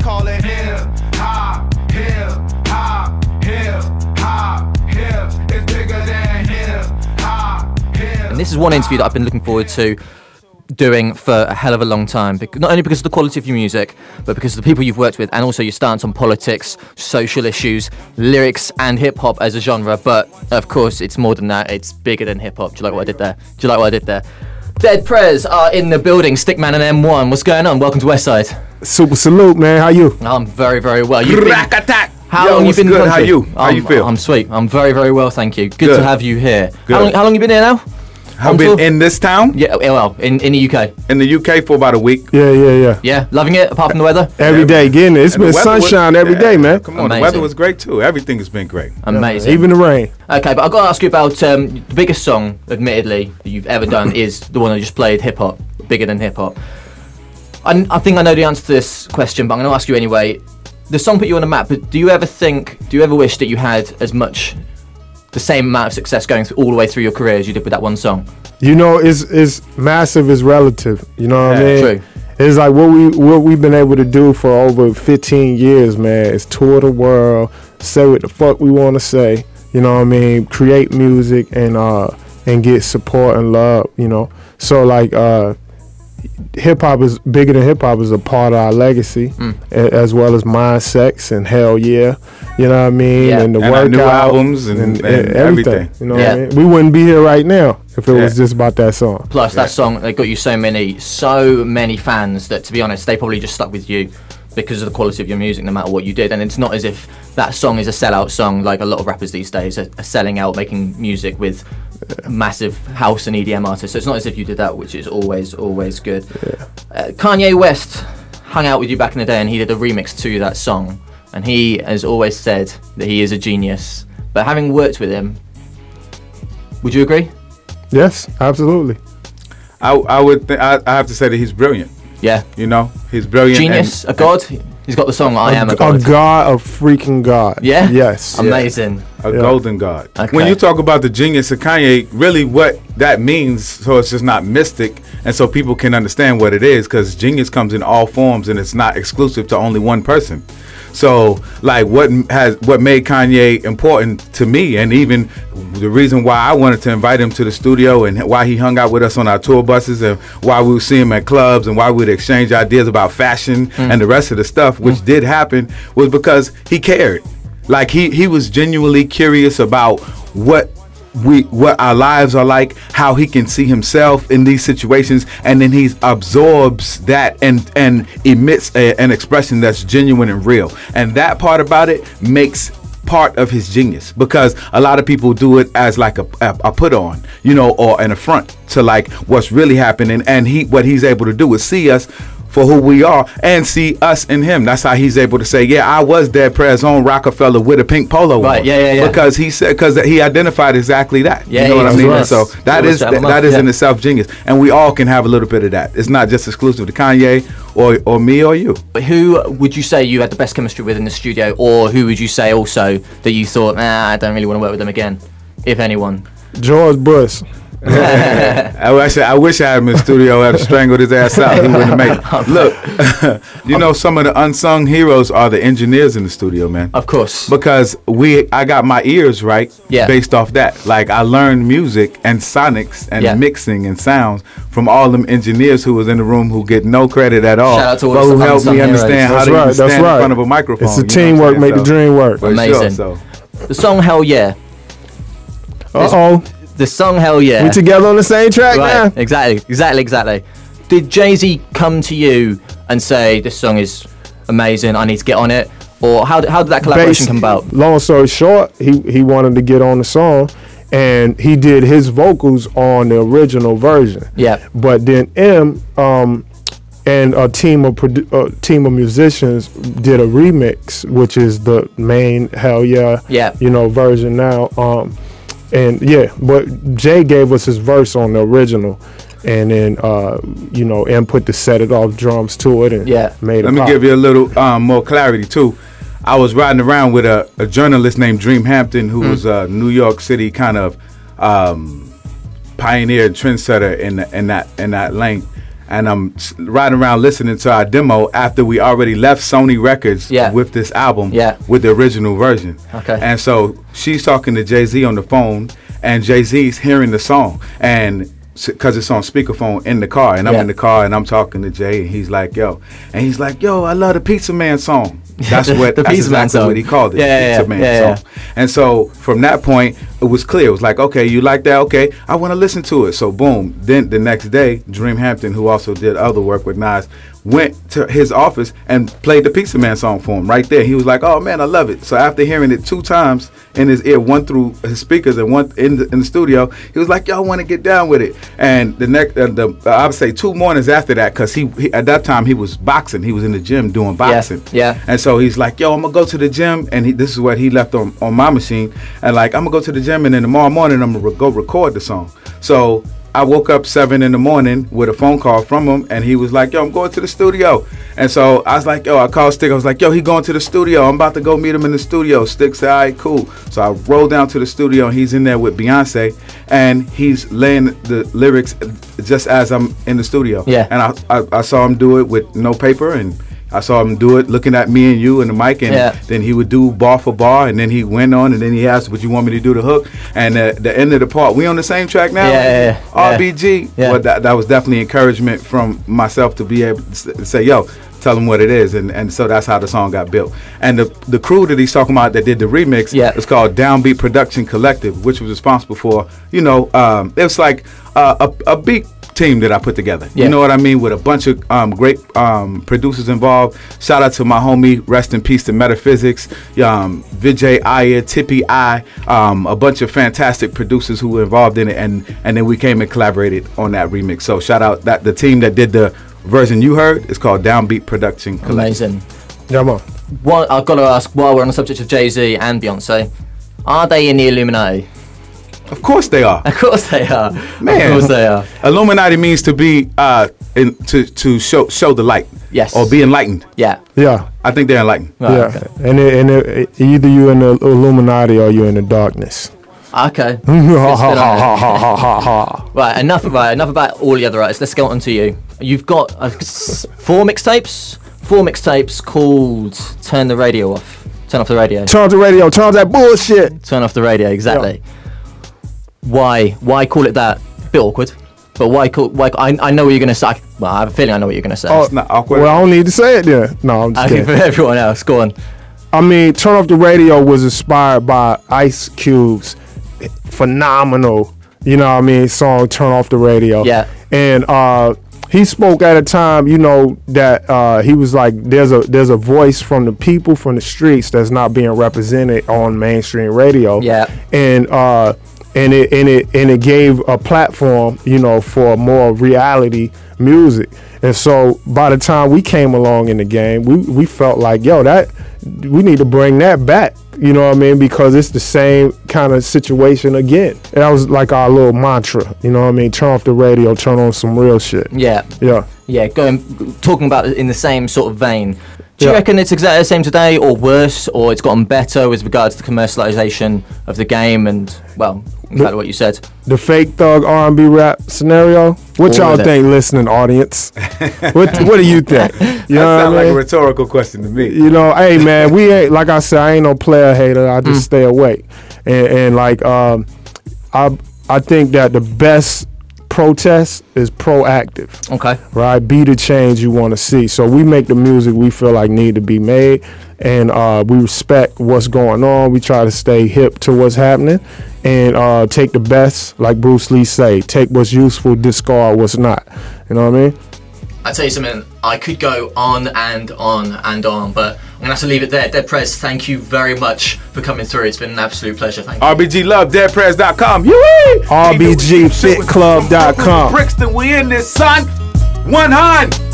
call it hip hop, hip hop, hip hop, hip. It's bigger than hip hop, hip. And this is one interview that I've been looking forward to doing for a hell of a long time, not only because of the quality of your music, but because of the people you've worked with, and also your stance on politics, social issues, lyrics, and hip-hop as a genre. But of course it's more than that, it's bigger than hip-hop. Do you like what I did there? Do you like what I did there? Dead Prez are in the building, Stickman and M1. What's going on? Welcome to Westside. Super salute, man. How you? I'm very, very well. How long you been good? How you? How you feel? I'm sweet. I'm very, very well, thank you. Good to have you here. Good. How long you been here now? I've been in this town? Yeah, well, in the UK. In the UK for about a week. Yeah. Yeah, loving it, apart from the weather? Every day, getting it. It's been sunshine every day, man. Come on, the weather was great too. Everything has been great. Amazing. Even the rain. Okay, but I've got to ask you about the biggest song, admittedly, that you've ever done is the one I just played, Hip Hop, bigger than hip hop. I think I know the answer to this question, but I'm going to ask you anyway. The song put you on the map, but do you ever wish that you had the same amount of success going all the way through your career as you did with that one song? You know, it's massive is relative. You know what I mean? True. It's like what we've been able to do for over 15 years, man, is tour the world, say what the fuck we want to say. You know what I mean? Create music and get support and love. You know, so like hip hop is bigger than hip hop is a part of our legacy, as well as Mind Sex and Hell Yeah. You know what I mean? Yeah. And the and workout, new albums and everything. You know what I mean? We wouldn't be here right now if it was just about that song. Plus, that song, they got you so many fans that, to be honest, they probably just stuck with you because of the quality of your music, no matter what you did. And it's not as if that song is a sellout song like a lot of rappers these days are selling out, making music with massive house and EDM artists. So it's not as if you did that, which is always good. Kanye West hung out with you back in the day, and he did a remix to that song. And he has always said that he is a genius. But having worked with him, would you agree? Yes, absolutely. I would. I have to say that he's brilliant. Yeah. You know, he's brilliant. Genius, a god. He's got the song "I Am a God." A god, a freaking god. Yeah. Yes. Amazing. A golden god. Okay. When you talk about the genius of Kanye, really what that means, so it's just not mystic, and so people can understand what it is, because genius comes in all forms and it's not exclusive to only one person. So, like, what made Kanye important to me, and even the reason why I wanted to invite him to the studio, and why he hung out with us on our tour buses, and why we would see him at clubs, and why we'd exchange ideas about fashion and the rest of the stuff, which did happen, was because he cared. Like, he was genuinely curious about what our lives are like, how he can see himself in these situations, and then he absorbs that and emits an expression that's genuine and real. And that part about it makes part of his genius, because a lot of people do it as like a put on, you know, or an affront to like what's really happening. And what he's able to do is see us for who we are and see us in him. That's how he's able to say, yeah, I was Dead Prez on Rockefeller with a pink polo on. Yeah. Because he identified exactly that. Yeah, you know what I mean? right. So that is in itself genius. And we all can have a little bit of that. It's not just exclusive to Kanye or me or you. But who would you say you had the best chemistry with in the studio, or who would you say also that you thought, I don't really want to work with them again, if anyone? George Bush. I wish I had him in the studio. I'd have strangled his ass out. He wouldn't have made it. Look, you know, some of the unsung heroes are the engineers in the studio, man. Of course. Because I got my ears right based off that. Like, I learned music and sonics and mixing and sounds from all them engineers who was in the room, who get no credit at all. Shout out to all but who helped me heroes. understand how to stand in front of a microphone. It's the teamwork make the dream work. Amazing. Sure, the song Hell Yeah. The song Hell Yeah. We together on the same track now. Exactly. Did Jay-Z come to you and say, this song is amazing, I need to get on it? Or how did that collaboration come about? Long story short, he wanted to get on the song, and he did his vocals on the original version. Yeah. But then and a team of musicians did a remix, which is the main Hell Yeah, version now. But Jay gave us his verse on the original, and then and put the set it off drums to it, and made it. Let me give you a little more clarity too. I was riding around with a journalist named Dream Hampton, who was a New York City kind of pioneer and trendsetter in that lane. and I'm riding around listening to our demo after we already left Sony Records with this album with the original version. Okay. And so she's talking to Jay-Z on the phone, and Jay-Z's hearing the song, and because it's on speakerphone in the car, and I'm in the car and I'm talking to Jay, and he's like, yo, I love the Pizza Man song. That's what the Pizza Man song. What he called it, Pizza Man song. And so from that point, it was clear. It was like, okay, you like that? Okay, I want to listen to it. So boom. Then the next day, Dream Hampton, who also did other work with Nas, went to his office and played the Pizza Man song for him right there. He was like, oh man, I love it. So after hearing it 2 times in his ear, one through his speakers and one in the studio, he was like, yo, I want to get down with it. And the next, I would say 2 mornings after that, because he at that time he was boxing. He was in the gym doing boxing. Yeah. And so he's like, yo, I'm gonna go to the gym, and this is what he left on my machine. And like, I'm gonna go to the gym, and then tomorrow morning I'm gonna go record the song. So I woke up 7 in the morning with a phone call from him, and he was like, yo, I'm going to the studio. And so I was like, yo, I called Stick. I was like, yo, he going to the studio. I'm about to go meet him in the studio. Stick said, all right, cool. So I rolled down to the studio, and he's in there with Beyonce, and he's laying the lyrics just as I'm in the studio. Yeah. And I saw him do it with no paper, and I saw him do it looking at me and you and the mic, and then he would do bar for bar, and then he went on, and then he asked, would you want me to do the hook? And the end of the part, we on the same track now? RBG. Yeah. Well, that was definitely encouragement from myself to be able to say, yo, tell him what it is. And so that's how the song got built. And the crew that he's talking about that did the remix is called Downbeat Production Collective, which was responsible for, it was like a beat team that I put together. You know what I mean? With a bunch of great producers involved. Shout out to my homie, rest in peace to Metaphysics, Vijay Iyer, Tippy I, a bunch of fantastic producers who were involved in it, and then we came and collaborated on that remix. So shout out that the team that did the version you heard is called Downbeat Production Collective. Amazing. Yeah, man. What I've got to ask, while we're on the subject of Jay-Z and Beyonce, are they in the Illuminati? Of course they are. Of course they are. Man. Of course they are. Illuminati means to be to show the light. Yes. Or be enlightened. Yeah. Yeah. I think they're enlightened. Right, yeah. okay. And either you're in the Illuminati or you're in the darkness. Okay. Right, enough about all the other artists. Let's get on to you. You've got 4 mixtapes called Turn the Radio Off. Turn off the radio. Turn off the radio. Turn off that bullshit. Turn off the radio, exactly. Yeah. Why call it that? Bit awkward. But why I know what you're going to say. Well, I have a feeling I know what you're going to say. Oh, it's not awkward. Well, I don't need to say it then. No, I'm just kidding. For everyone else, go on. I mean, Turn Off the Radio was inspired by Ice Cube's phenomenal, song Turn Off the Radio. Yeah. And he spoke at a time, that he was like, there's a voice from the people, from the streets that's not being represented on mainstream radio. Yeah. And it gave a platform, for more reality music. And so by the time we came along in the game, we felt like, we need to bring that back, because it's the same kind of situation again. And that was like our little mantra, turn off the radio, turn on some real shit. Yeah. Talking about it in the same sort of vein. Do you reckon it's exactly the same today, or worse, or it's gotten better with regards to the commercialization of the game and, well, exactly what you said? The fake thug R&B rap scenario? What y'all think, listening audience? What do you think? That sounds like a rhetorical question to me. Hey man, we ain't, like I said, I ain't no player hater. I just stay awake. And like, I think that the best protest is proactive. Okay. Right? Be the change you want to see. So we make the music we feel like need to be made, and we respect what's going on. We try to stay hip to what's happening, and take the best, like Bruce Lee say, take what's useful, discard what's not. You know what I mean? I tell you something, I could go on and on and on, but I'm gonna have to leave it there. Dead Prez, thank you very much for coming through. It's been an absolute pleasure. Thank you. RBG Love, DeadPrez.com. RBGFitClub.com. Brixton, we in this, son. 100.